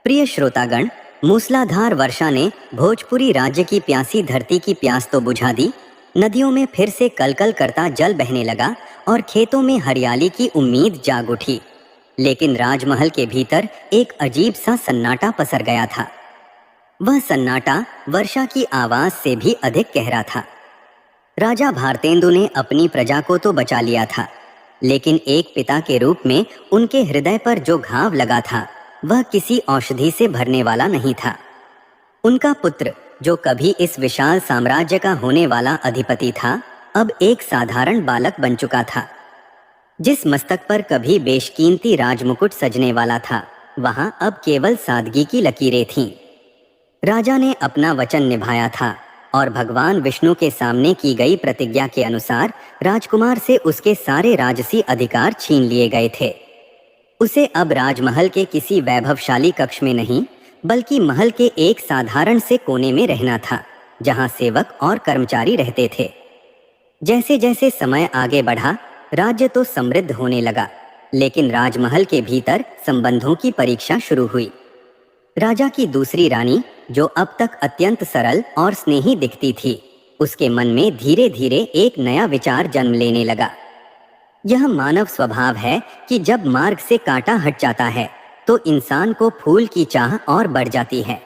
प्रिय श्रोतागण, मूसलाधार वर्षा ने भोजपुरी राज्य की प्यासी धरती की प्यास तो बुझा दी। नदियों में फिर से कलकल करता जल बहने लगा और खेतों में हरियाली की उम्मीद जाग उठी। लेकिन राजमहल के भीतर एक अजीब सा सन्नाटा पसर गया था। वह सन्नाटा वर्षा की आवाज से भी अधिक गहरा था। राजा भारतेंदु ने अपनी प्रजा को तो बचा लिया था, लेकिन एक पिता के रूप में उनके हृदय पर जो घाव लगा था, वह किसी औषधि से भरने वाला नहीं था। उनका पुत्र, जो कभी इस विशाल साम्राज्य का होने वाला अधिपति था, अब एक साधारण बालक बन चुका था। जिस मस्तक पर कभी बेशकीमती राजमुकुट सजने वाला था, वहां अब केवल सादगी की लकीरें थीं। राजा ने अपना वचन निभाया था और भगवान विष्णु के सामने की गई प्रतिज्ञा के अनुसार राजकुमार से उसके सारे राजसी अधिकार छीन लिए गए थे। उसे अब राजमहल के किसी वैभवशाली कक्ष में नहीं, बल्कि महल के एक साधारण से कोने में रहना था, जहां सेवक और कर्मचारी रहते थे। जैसे जैसे समय आगे बढ़ा, राज्य तो समृद्ध होने लगा, लेकिन राजमहल के भीतर संबंधों की परीक्षा शुरू हुई। राजा की दूसरी रानी, जो अब तक अत्यंत सरल और स्नेही दिखती थी, उसके मन में धीरे धीरे एक नया विचार जन्म लेने लगा। यह मानव स्वभाव है कि जब मार्ग से कांटा हट जाता है तो इंसान को फूल की चाह और बढ़ जाती है।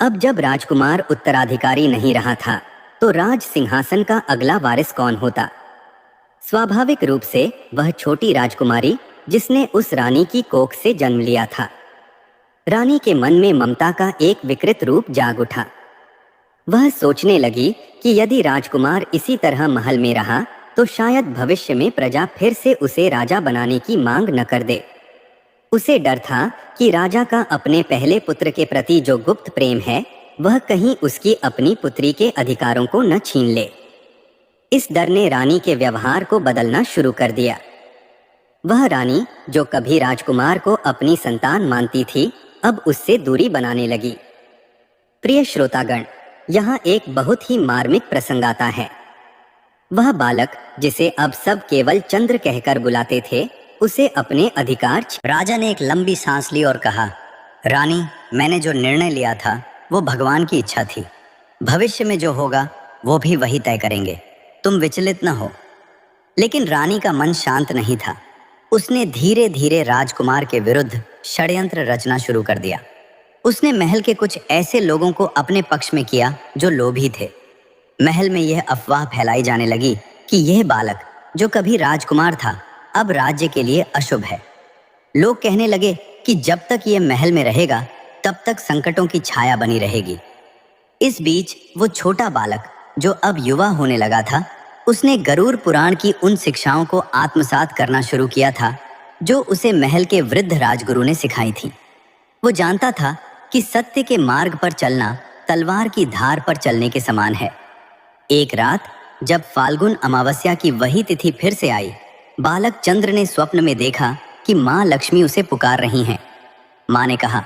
अब जब राजकुमार उत्तराधिकारी नहीं रहा था तो राज सिंहासन का अगला वारिस कौन होता? स्वाभाविक रूप से वह छोटी राजकुमारी, जिसने उस रानी की कोख से जन्म लिया था। रानी के मन में ममता का एक विकृत रूप जाग उठा। वह सोचने लगी कि यदि राजकुमार इसी तरह महल में रहा तो शायद भविष्य में प्रजा फिर से उसे राजा बनाने की मांग न कर दे। उसे डर था कि राजा का अपने पहले पुत्र के प्रति जो गुप्त प्रेम है, वह कहीं उसकी अपनी पुत्री के अधिकारों को न छीन ले। इस डर ने रानी के व्यवहार को बदलना शुरू कर दिया। वह रानी, जो कभी राजकुमार को अपनी संतान मानती थी, अब उससे दूरी बनाने लगी। प्रिय श्रोतागण, यहाँ एक बहुत ही मार्मिक प्रसंग आता है। वह बालक, जिसे अब सब केवल चंद्र कहकर बुलाते थे, उसे अपने अधिकार। राजा ने एक लंबी सांस ली और कहा, रानी, मैंने जो निर्णय लिया था वो भगवान की इच्छा थी। भविष्य में जो होगा वो भी वही तय करेंगे। तुम विचलित न हो। लेकिन रानी का मन शांत नहीं था। उसने धीरे धीरे राजकुमार के विरुद्ध षड्यंत्र रचना शुरू कर दिया। उसने महल के कुछ ऐसे लोगों को अपने पक्ष में किया जो लोभी थे। महल में यह अफवाह फैलाई जाने लगी कि यह बालक, जो कभी राजकुमार था, अब राज्य के लिए अशुभ है। लोग कहने लगे कि जब तक यह महल में रहेगा तब तक संकटों की छाया बनी रहेगी। इस बीच वो छोटा बालक, जो अब युवा होने लगा था, उसने गरुड़ पुराण की उन शिक्षाओं को आत्मसात करना शुरू किया था जो उसे महल के वृद्ध राजगुरु ने सिखाई थी। वो जानता था कि सत्य के मार्ग पर चलना तलवार की धार पर चलने के समान है। एक रात जब फाल्गुन अमावस्या की वही तिथि फिर से आई, बालक चंद्र ने स्वप्न में देखा कि माँ लक्ष्मी उसे पुकार रही हैं। माँ ने कहा,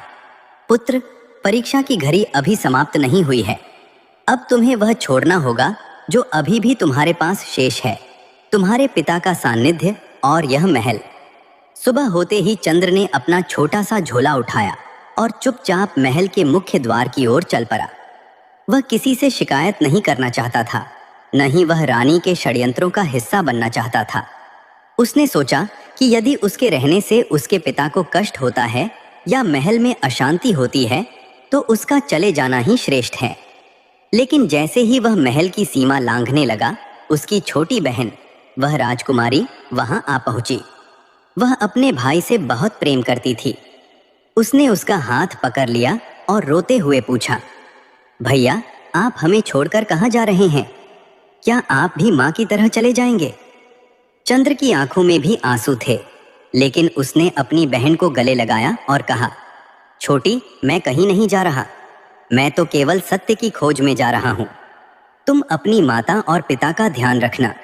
पुत्र, परीक्षा की घड़ी अभी समाप्त नहीं हुई है। अब तुम्हें वह छोड़ना होगा जो अभी भी तुम्हारे पास शेष है, तुम्हारे पिता का सानिध्य और यह महल। सुबह होते ही चंद्र ने अपना छोटा सा झोला उठाया और चुपचाप महल के मुख्य द्वार की ओर चल पड़ा। वह किसी से शिकायत नहीं करना चाहता था, न ही वह रानी के षड्यंत्रों का हिस्सा बनना चाहता था। उसने सोचा कि यदि उसके रहने से उसके पिता को कष्ट होता है या महल में अशांति होती है तो उसका चले जाना ही श्रेष्ठ है। लेकिन जैसे ही वह महल की सीमा लांघने लगा, उसकी छोटी बहन, वह राजकुमारी, वहां आ पहुंची। वह अपने भाई से बहुत प्रेम करती थी। उसने उसका हाथ पकड़ लिया और रोते हुए पूछा, भैया, आप हमें छोड़कर कहाँ जा रहे हैं? क्या आप भी माँ की तरह चले जाएंगे? चंद्र की आंखों में भी आंसू थे, लेकिन उसने अपनी बहन को गले लगाया और कहा, छोटी, मैं कहीं नहीं जा रहा। मैं तो केवल सत्य की खोज में जा रहा हूं। तुम अपनी माता और पिता का ध्यान रखना।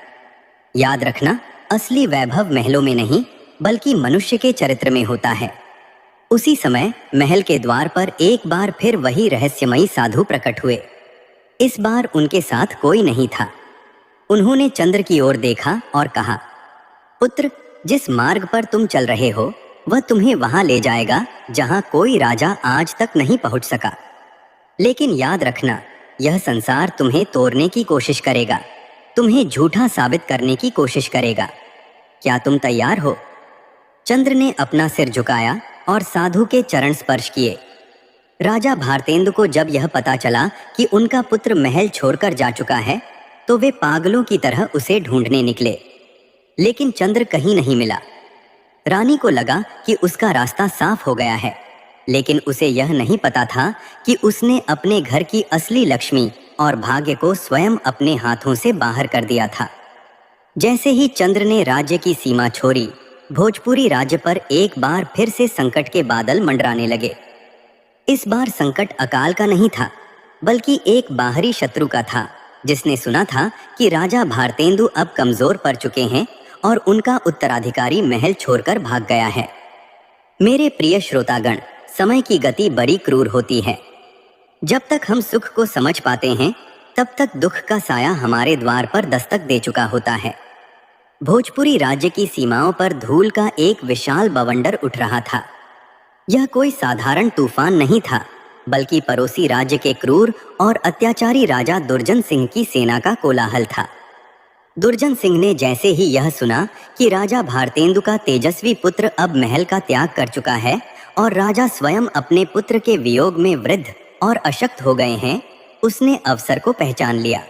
याद रखना, असली वैभव महलों में नहीं बल्कि मनुष्य के चरित्र में होता है। उसी समय महल के द्वार पर एक बार फिर वही रहस्यमयी साधु प्रकट हुए। इस बार उनके साथ कोई नहीं था। उन्होंने चंद्र की ओर देखा और कहा, पुत्र, जिस मार्ग पर तुम चल रहे हो वह तुम्हें वहां ले जाएगा जहां कोई राजा आज तक नहीं पहुंच सका। लेकिन याद रखना, यह संसार तुम्हें तोड़ने की कोशिश करेगा, तुम्हें झूठा साबित करने की कोशिश करेगा। क्या तुम तैयार हो? चंद्र ने अपना सिर झुकाया और साधु के चरण स्पर्श किए। राजा भारतेंदु को जब यह पता चला कि उनका पुत्र महल छोड़कर जा चुका है तो वे पागलों की तरह उसे ढूंढने निकले, लेकिन चंद्र कहीं नहीं मिला। रानी को लगा कि उसका रास्ता साफ हो गया है, लेकिन उसे यह नहीं पता था कि उसने अपने घर की असली लक्ष्मी और भाग्य को स्वयं अपने हाथों से बाहर कर दिया था। जैसे ही चंद्र ने राज्य की सीमा छोड़ी, भोजपुरी राज्य पर एक बार फिर से संकट के बादल मंडराने लगे। इस बार संकट अकाल का नहीं था, बल्कि एक बाहरी शत्रु का था, जिसने सुना था कि राजा भारतेंदु अब कमजोर पड़ चुके हैं और उनका उत्तराधिकारी महल छोड़कर भाग गया है। मेरे प्रिय श्रोतागण, समय की गति बड़ी क्रूर होती है। जब तक हम सुख को समझ पाते हैं, तब तक दुख का साया हमारे द्वार पर दस्तक दे चुका होता है। भोजपुरी राज्य की सीमाओं पर धूल का एक विशाल बवंडर उठ रहा था। यह कोई साधारण तूफान नहीं था, बल्कि पड़ोसी राज्य के क्रूर और अत्याचारी राजा दुर्जन सिंह की सेना का कोलाहल था। दुर्जन सिंह ने जैसे ही यह सुना कि राजा भारतेंदु का तेजस्वी पुत्र अब महल का त्याग कर चुका है और राजा स्वयं अपने पुत्र के वियोग में वृद्ध और अशक्त हो गए हैं, उसने अवसर को पहचान लिया।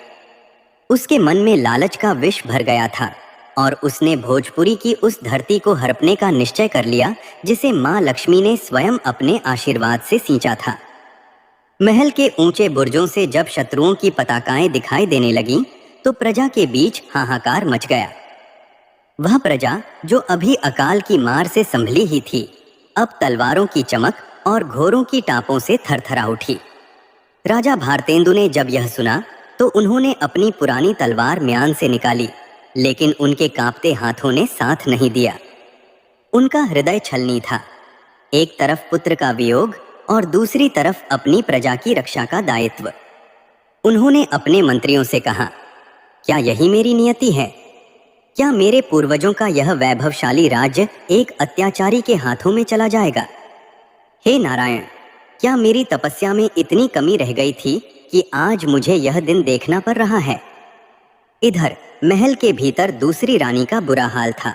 उसके मन में लालच का विष भर गया था और उसने भोजपुरी की उस धरती को हड़पने का निश्चय कर लिया जिसे मां लक्ष्मी ने स्वयं अपने आशीर्वाद से सींचा था। महल के ऊंचे बुर्जों से जब शत्रुओं की पताकाएं दिखाई देने लगीं, तो प्रजा के बीच हाहाकार मच गया। वह प्रजा जो अभी अकाल की मार से संभली ही थी, अब तलवारों की चमक और घोड़ों की टापों से थरथरा उठी। राजा भारतेंदु ने जब यह सुना तो उन्होंने अपनी पुरानी तलवार म्यान से निकाली, लेकिन उनके कांपते हाथों ने साथ नहीं दिया। उनका हृदय छलनी था, एक तरफ पुत्र का वियोग और दूसरी तरफ अपनी प्रजा की रक्षा का दायित्व। उन्होंने अपने मंत्रियों से कहा, क्या यही मेरी नियति है? क्या मेरे पूर्वजों का यह वैभवशाली राज्य एक अत्याचारी के हाथों में चला जाएगा? हे नारायण, क्या मेरी तपस्या में इतनी कमी रह गई थी कि आज मुझे यह दिन देखना पड़ रहा है? इधर महल के भीतर दूसरी रानी का बुरा हाल था।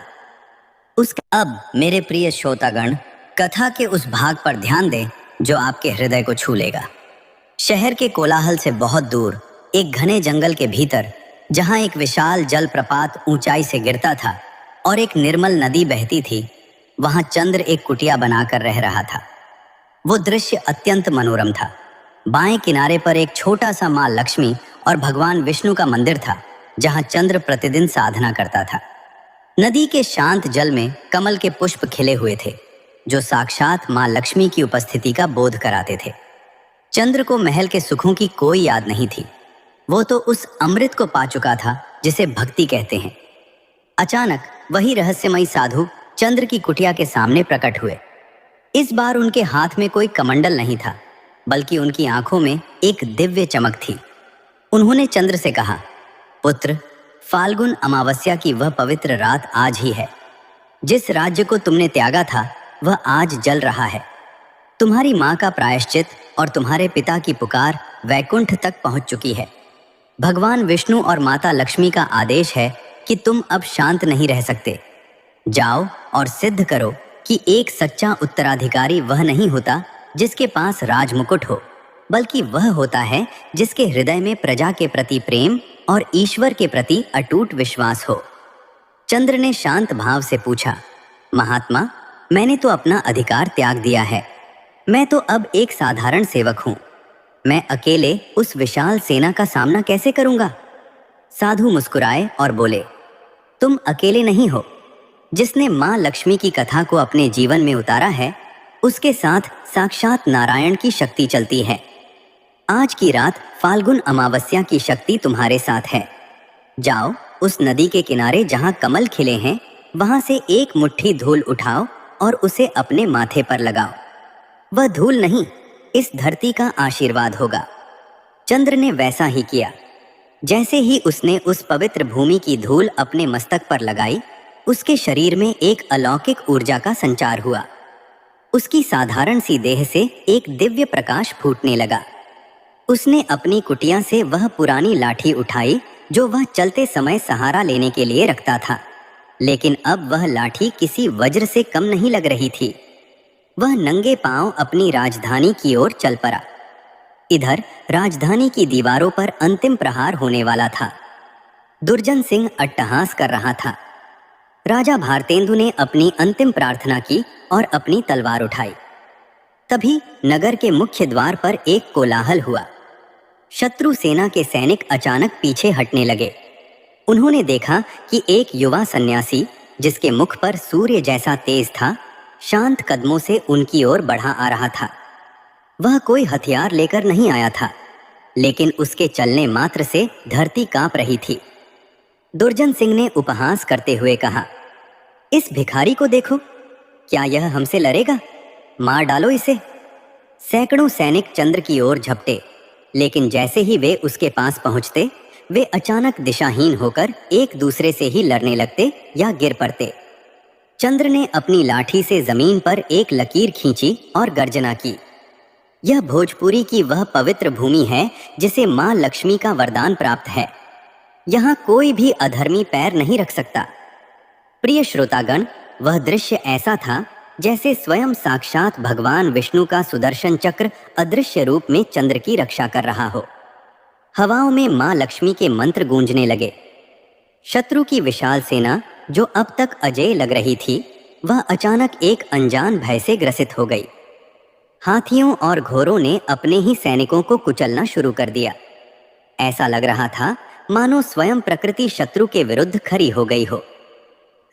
उसका अब मेरे प्रिय श्रोतागण, कथा के उस भाग पर ध्यान दें जो आपके हृदय को छू लेगा। शहर के कोलाहल से बहुत दूर एक घने जंगल के भीतर, जहां एक विशाल जलप्रपात ऊंचाई से गिरता था और एक निर्मल नदी बहती थी, वहां चंद्र एक कुटिया बनाकर रह रहा था। वो दृश्य अत्यंत मनोरम था। बाएं किनारे पर एक छोटा सा मां लक्ष्मी और भगवान विष्णु का मंदिर था, जहां चंद्र प्रतिदिन साधना करता था। नदी के शांत जल में कमल के पुष्प खिले हुए थे, जो साक्षात मां लक्ष्मी की उपस्थिति का बोध कराते थे। चंद्र को महल के सुखों की कोई याद नहीं थी। वो तो उस अमृत को पा चुका था जिसे भक्ति कहते हैं। अचानक वही रहस्यमयी साधु चंद्र की कुटिया के सामने प्रकट हुए। इस बार उनके हाथ में कोई कमंडल नहीं था, बल्कि उनकी आंखों में एक दिव्य चमक थी। उन्होंने चंद्र से कहा, पुत्र, फाल्गुन अमावस्या की वह पवित्र रात आज ही है। जिस राज्य को तुमने त्यागा था वह आज जल रहा है। तुम्हारी माँ का प्रायश्चित और तुम्हारे पिता की पुकार वैकुंठ तक पहुंच चुकी है। भगवान विष्णु और माता लक्ष्मी का आदेश है कि तुम अब शांत नहीं रह सकते। जाओ और सिद्ध करो कि एक सच्चा उत्तराधिकारी वह नहीं होता जिसके पास राजमुकुट हो, बल्कि वह होता है जिसके हृदय में प्रजा के प्रति प्रेम और ईश्वर के प्रति अटूट विश्वास हो। चंद्र ने शांत भाव से पूछा, महात्मा, मैंने तो अपना अधिकार त्याग दिया है। मैं तो अब एक साधारण सेवक हूँ। मैं अकेले उस विशाल सेना का सामना कैसे करूँगा? साधु मुस्कुराए और बोले, तुम अकेले नहीं हो। जिसने माँ लक्ष्मी की कथा को अपने जीवन में उतारा है, उसके साथ साक्षात नारायण की शक्ति चलती है। आज की रात फाल्गुन अमावस्या की शक्ति तुम्हारे साथ है। जाओ उस नदी के किनारे जहाँ कमल खिले हैं, वहाँ से एक मुट्ठी धूल उठाओ और उसे अपने माथे पर लगाओ। वह धूल नहीं, इस धरती का आशीर्वाद होगा। चंद्र ने वैसा ही किया। जैसे ही उसने उस पवित्र भूमि की धूल अपने मस्तक पर लगाई, उसके शरीर में एक अलौकिक ऊर्जा का संचार हुआ। उसकी साधारण सी देह से एक दिव्य प्रकाश फूटने लगा। उसने अपनी कुटिया से वह पुरानी लाठी उठाई जो वह चलते समय सहारा लेने के लिए रखता था, लेकिन अब वह लाठी किसी वज्र से कम नहीं लग रही थी। वह नंगे पांव अपनी राजधानी की ओर चल पड़ा। इधर राजधानी की दीवारों पर अंतिम प्रहार होने वाला था। दुर्जन सिंह अट्टहास कर रहा था। राजा भारतेंदु ने अपनी अंतिम प्रार्थना की और अपनी तलवार उठाई। तभी नगर के मुख्य द्वार पर एक कोलाहल हुआ। शत्रु सेना के सैनिक अचानक पीछे हटने लगे। उन्होंने देखा कि एक युवा सन्यासी, जिसके मुख पर सूर्य जैसा तेज था, शांत कदमों से उनकी ओर बढ़ा आ रहा था। वह कोई हथियार लेकर नहीं आया था, लेकिन उसके चलने मात्र से धरती कांप रही थी। दुर्जन सिंह ने उपहास करते हुए कहा, इस भिखारी को देखो, क्या यह हमसे लड़ेगा? मार डालो इसे। सैकड़ों सैनिक चंद्र की ओर झपटे, लेकिन जैसे ही वे उसके पास पहुंचते, वे अचानक दिशाहीन होकर एक दूसरे से ही लड़ने लगते या गिर पड़ते। चंद्र ने अपनी लाठी से जमीन पर एक लकीर खींची और गर्जना की। यह भोजपुरी की वह पवित्र भूमि है जिसे मां लक्ष्मी का वरदान प्राप्त है। यहाँ कोई भी अधर्मी पैर नहीं रख सकता। प्रिय श्रोतागण, वह दृश्य ऐसा था जैसे स्वयं साक्षात भगवान विष्णु का सुदर्शन चक्र अदृश्य रूप में चंद्र की रक्षा कर रहा हो। हवाओं में मां लक्ष्मी के मंत्र गूंजने लगे। शत्रु की विशाल सेना, जो अब तक अजेय लग रही थी, वह अचानक एक अनजान भय से ग्रसित हो गई। हाथियों और घोड़ों ने अपने ही सैनिकों को कुचलना शुरू कर दिया। ऐसा लग रहा था मानो स्वयं प्रकृति शत्रु के विरुद्ध खड़ी हो गई हो।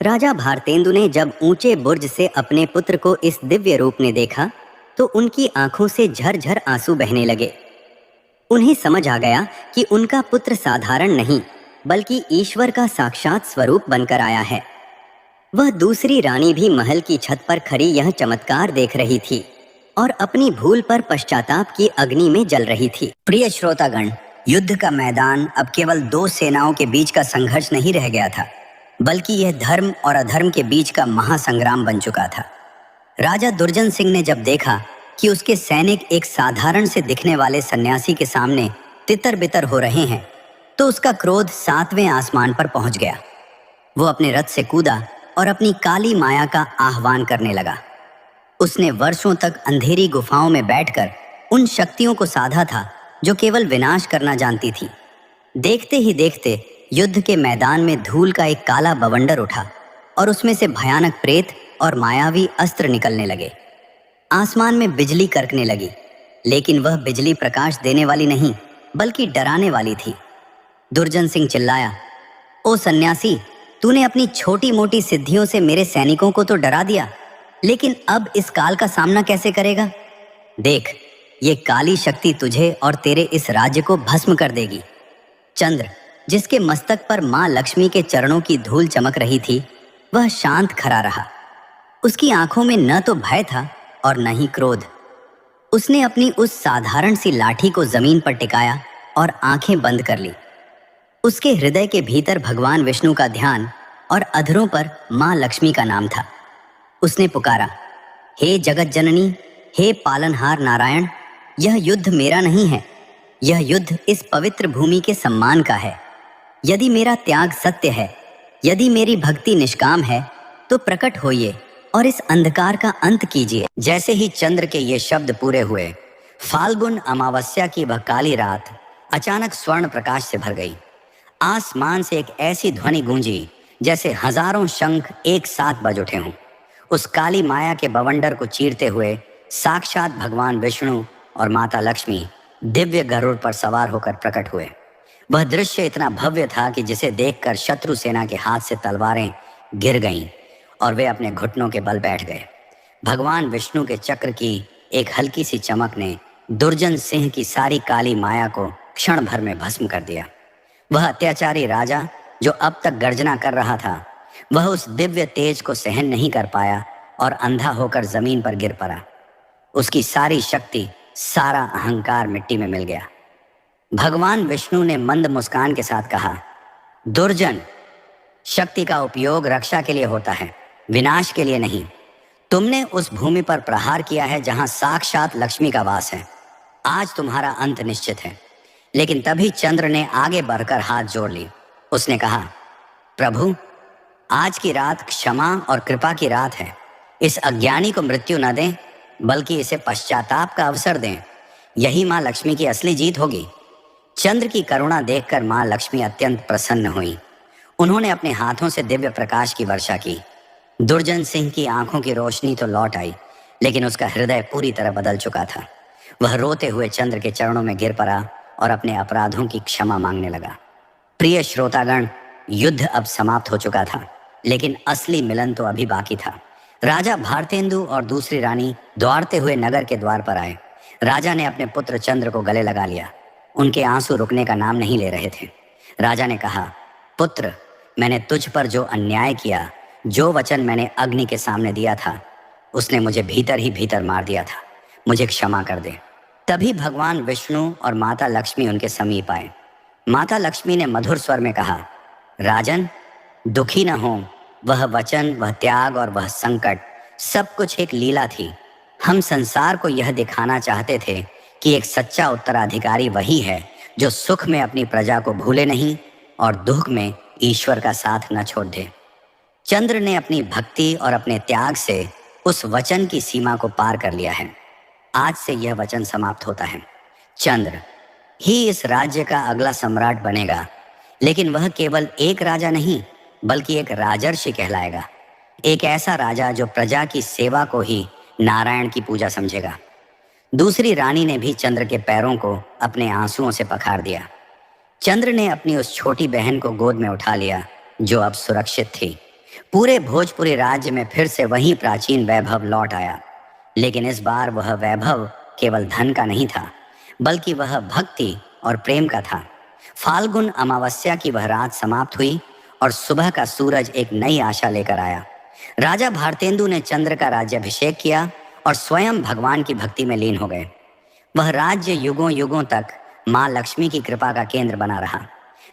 राजा भारतेंदु ने जब ऊंचे बुर्ज से अपने पुत्र को इस दिव्य रूप में देखा तो उनकी आंखों से झरझर आंसू बहने लगे। उन्हें समझ आ गया कि उनका पुत्र साधारण नहीं बल्कि ईश्वर का साक्षात स्वरूप बनकर आया है। वह दूसरी रानी भी महल की छत पर खड़ी यह चमत्कार देख रही थी और अपनी भूल पर पश्चाताप की अग्नि में जल रही थी। प्रिय श्रोतागण, युद्ध का मैदान अब केवल दो सेनाओं के बीच का संघर्ष नहीं रह गया था, बल्कि यह धर्म और अधर्म के बीच का महासंग्राम बन चुका था। राजा दुर्जन सिंह ने जब देखा कि उसके सैनिक एक साधारण से दिखने वाले सन्यासी के सामने तितर बितर हो रहे हैं, तो उसका क्रोध 7वें आसमान पर पहुंच गया। वो अपने रथ से कूदा और अपनी काली माया का आह्वान करने लगा। उसने वर्षों तक अंधेरी गुफाओं में बैठकर उन शक्तियों को साधा था जो केवल विनाश करना जानती थी। देखते ही देखते युद्ध के मैदान में धूल का एक काला बवंडर उठा और उसमें से भयानक प्रेत और मायावी अस्त्र निकलने लगे। आसमान में बिजली करकने लगी, लेकिन वह बिजली प्रकाश देने वाली नहीं बल्कि डराने वाली थी। दुर्जन सिंह चिल्लाया, ओ सन्यासी, तूने अपनी छोटी मोटी सिद्धियों से मेरे सैनिकों को तो डरा दिया, लेकिन अब इस काल का सामना कैसे करेगा? देख, ये काली शक्ति तुझे और तेरे इस राज्य को भस्म कर देगी। चंद्र, जिसके मस्तक पर मां लक्ष्मी के चरणों की धूल चमक रही थी, वह शांत खड़ा रहा। उसकी आंखों में न तो भय था और न ही क्रोध। उसने अपनी उस साधारण सी लाठी को जमीन पर टिकाया और आंखें बंद कर ली। उसके हृदय के भीतर भगवान विष्णु का ध्यान और अधरों पर मां लक्ष्मी का नाम था। उसने पुकारा, हे जगत जननी, हे पालनहार नारायण, यह युद्ध मेरा नहीं है, यह युद्ध इस पवित्र भूमि के सम्मान का है। यदि मेरा त्याग सत्य है, यदि मेरी भक्ति निष्काम है, तो प्रकट होइए और इस अंधकार का अंत कीजिए। जैसे ही चंद्र के ये शब्द पूरे हुए, फाल्गुन अमावस्या की वह काली रात अचानक स्वर्ण प्रकाश से भर गई। आसमान से एक ऐसी ध्वनि गूंजी जैसे हजारों शंख एक साथ बज उठे हों। उस काली माया के बवंडर को चीरते हुए साक्षात भगवान विष्णु और माता लक्ष्मी दिव्य गरुड़ पर सवार होकर प्रकट हुए। वह दृश्य इतना भव्य था कि जिसे देखकर शत्रु सेना के हाथ से तलवारें गिर गईं और वे अपने घुटनों के बल बैठ गए। भगवान विष्णु के चक्र की एक हल्की सी चमक ने दुर्जन सिंह की सारी काली माया को क्षण भर में भस्म कर दिया। वह अत्याचारी राजा जो अब तक गर्जना कर रहा था, वह उस दिव्य तेज को सहन नहीं कर पाया और अंधा होकर जमीन पर गिर पड़ा। उसकी सारी शक्ति, सारा अहंकार मिट्टी में मिल गया। भगवान विष्णु ने मंद मुस्कान के साथ कहा, दुर्जन, शक्ति का उपयोग रक्षा के लिए होता है, विनाश के लिए नहीं। तुमने उस भूमि पर प्रहार किया है जहां साक्षात लक्ष्मी का वास है। आज तुम्हारा अंत निश्चित है। लेकिन तभी चंद्र ने आगे बढ़कर हाथ जोड़ ली। उसने कहा, प्रभु, आज की रात क्षमा और कृपा की रात है। इस अज्ञानी को मृत्यु न दें, बल्कि इसे पश्चाताप का अवसर दें। यही मां लक्ष्मी की असली जीत होगी। चंद्र की करुणा देखकर मां लक्ष्मी अत्यंत प्रसन्न हुई। उन्होंने अपने हाथों से दिव्य प्रकाश की वर्षा की। दुर्जन सिंह की आंखों की रोशनी तो लौट आई, लेकिन उसका हृदय पूरी तरह बदल चुका था। वह रोते हुए चंद्र के चरणों में गिर पड़ा और अपने अपराधों की क्षमा मांगने लगा। प्रिय श्रोतागण, युद्ध अब समाप्त हो चुका था, लेकिन असली मिलन तो अभी बाकी था। राजा भारतेंदु और दूसरी रानी दौड़ते हुए नगर के द्वार पर आए। राजा ने अपने पुत्र चंद्र को गले लगा लिया। उनके आंसू रुकने का नाम नहीं ले रहे थे। राजा ने कहा, पुत्र, मैंने तुझ पर जो अन्याय किया, जो वचन मैंने अग्नि के सामने दिया था, उसने मुझे भीतर ही भीतर मार दिया था। मुझे क्षमा कर दे। तभी भगवान विष्णु और माता लक्ष्मी उनके समीप आए। माता लक्ष्मी ने मधुर स्वर में कहा, राजन, दुखी न हो। वह वचन, वह त्याग और वह संकट सब कुछ एक लीला थी। हम संसार को यह दिखाना चाहते थे कि एक सच्चा उत्तराधिकारी वही है जो सुख में अपनी प्रजा को भूले नहीं और दुख में ईश्वर का साथ न छोड़ दे। चंद्र ने अपनी भक्ति और अपने त्याग से उस वचन की सीमा को पार कर लिया है। आज से यह वचन समाप्त होता है। चंद्र ही इस राज्य का अगला सम्राट बनेगा, लेकिन वह केवल एक राजा नहीं बल्कि एक राजर्षि कहलाएगा। एक ऐसा राजा जो प्रजा की सेवा को ही नारायण की पूजा समझेगा। दूसरी रानी ने भी चंद्र के पैरों को अपने आंसुओं से पखार दिया। चंद्र ने अपनी उस छोटी बहन को गोद में उठा लिया जो अब सुरक्षित थी। पूरे भोजपुरी राज्य में फिर से वही प्राचीन वैभव लौट आया, लेकिन इस बार वह वैभव केवल धन का नहीं था बल्कि वह भक्ति और प्रेम का था। फाल्गुन अमावस्या की वह रात समाप्त हुई और सुबह का सूरज एक नई आशा लेकर आया। राजा भारतेंदु ने चंद्र का राज्याभिषेक किया और स्वयं भगवान की भक्ति में लीन हो गए। वह राज्य युगों युगों तक माँ लक्ष्मी की कृपा का केंद्र बना रहा।